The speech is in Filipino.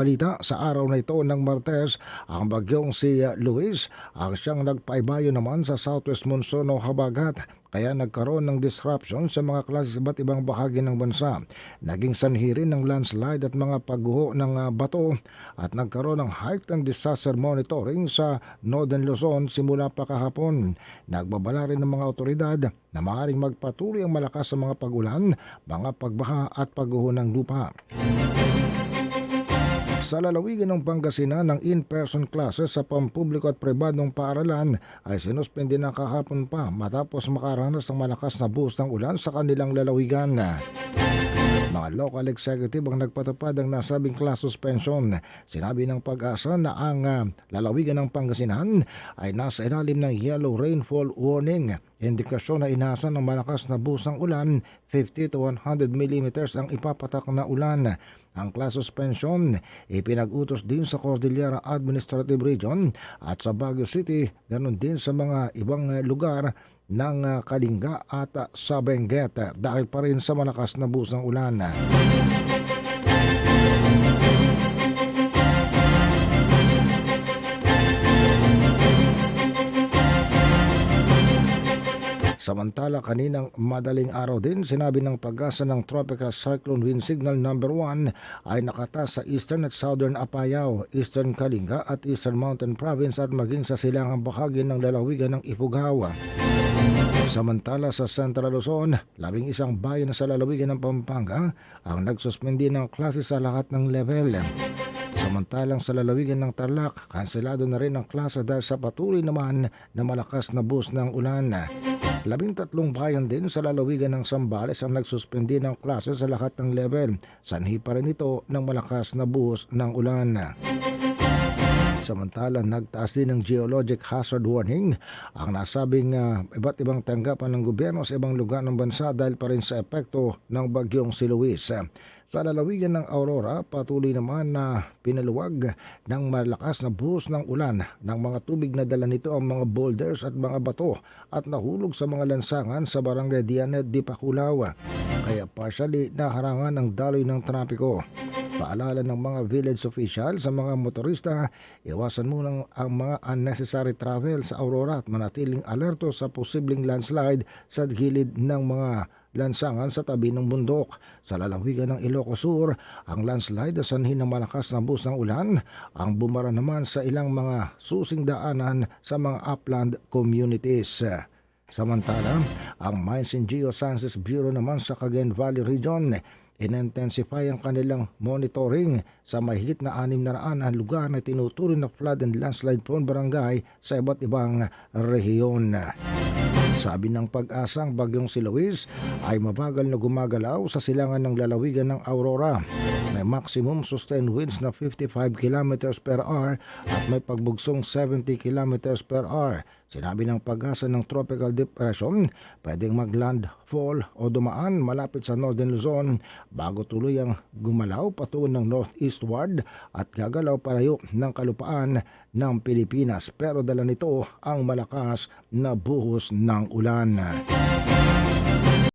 Balita sa araw na ito ng Martes, ang bagyong si Luis ang siyang nagpaibayo naman sa southwest monsoon o habagat kaya nagkaroon ng disruption sa mga klase iba't ibang bahagi ng bansa. Naging sanhi rin ng landslide at mga pagguho ng bato at nagkaroon ng heightened disaster monitoring sa Northern Luzon simula pa kahapon. Nagbabala rin ng mga otoridad na maaaring magpatuloy ang malakas sa mga pag-ulan, mga pagbaha at pagguho ng lupa. Sa lalawigan ng Pangasinan, ng in-person classes sa pampubliko at pribadong paaralan ay sinuspende na kahapon pa matapos makaranas ng malakas na buhos ng ulan sa kanilang lalawigan. Mga local executive ang nagpatupad ng nasabing class suspension. Sinabi ng Pag-asa na ang lalawigan ng Pangasinan ay nasa ilalim ng yellow rainfall warning. Indikasyon na inasa ng malakas na buhos ng ulan, 50 to 100 millimeters ang ipapatak na ulan. Ang class suspension ipinag-utos din sa Cordillera Administrative Region at sa Baguio City, ganon din sa mga ibang lugar ng Kalinga at sa Benguet dahil pa rin sa malakas na buhos ng ulan. Samantala, kaninang madaling araw din, sinabi ng Pag-asa ng Tropical Cyclone Wind Signal number 1 ay nakatas sa eastern at southern Apayao, eastern Kalinga at eastern Mountain Province at maging sa silangang bahagi ng lalawigan ng Ifugao. Samantala sa Central Luzon, 11 bayan sa lalawigan ng Pampanga ang nagsuspindi ng klase sa lahat ng level. Samantalang sa lalawigan ng Tarlac, kanselado na rin ang klase dahil sa patuloy naman na malakas na buhos ng ulan. 13 bayan din sa lalawigan ng Zambales ang nagsuspindi ng klase sa lahat ng level. Sanhi pa rin ito ng malakas na buhos ng ulan. Samantalang nagtaas din ng geologic hazard warning ang nasabing iba't ibang tanggapan ng gobyerno sa ibang lugar ng bansa dahil pa rin sa epekto ng bagyong si Luis. Sa lalawigan ng Aurora, patuloy naman na pinaluwag ng malakas na buhos ng ulan ng mga tubig na dala nito ang mga boulders at mga bato at nahulog sa mga lansangan sa barangay Dianet di Pakulao. Kaya partially naharangan ang daloy ng trapiko. Paalala ng mga village official sa mga motorista, iwasan muna ang mga unnecessary travel sa Aurora at manatiling alerto sa posibleng landslide sa gilid ng mga lansangan sa tabi ng bundok. Sa lalawigan ng Ilocos Sur, ang landslide na sanhi ng malakas na buhos ng ulan ang bumara naman sa ilang mga susing daanan sa mga upland communities. Samantala, ang Mines and Geosciences Bureau naman sa Cagayan Valley Region in-intensify ang kanilang monitoring sa mahigit na 600 na lugar na tinuturing na flood and landslide prone barangay sa iba't ibang rehiyon. Sabi ng Pag-asa, ang bagyong si Luis ay mabagal na gumagalaw sa silangan ng lalawigan ng Aurora. May maximum sustained winds na 55 km per hour at may pagbugsong 70 km per hour. Sinabi ng Pag-asa ng tropical depression, pwedeng maglandfall o dumaan malapit sa Northern Luzon bago tuloy ang gumalaw patungo ng northeastward at gagalaw palayo ng kalupaan ng Pilipinas. Pero dala nito ang malakas na buhos ng ulan.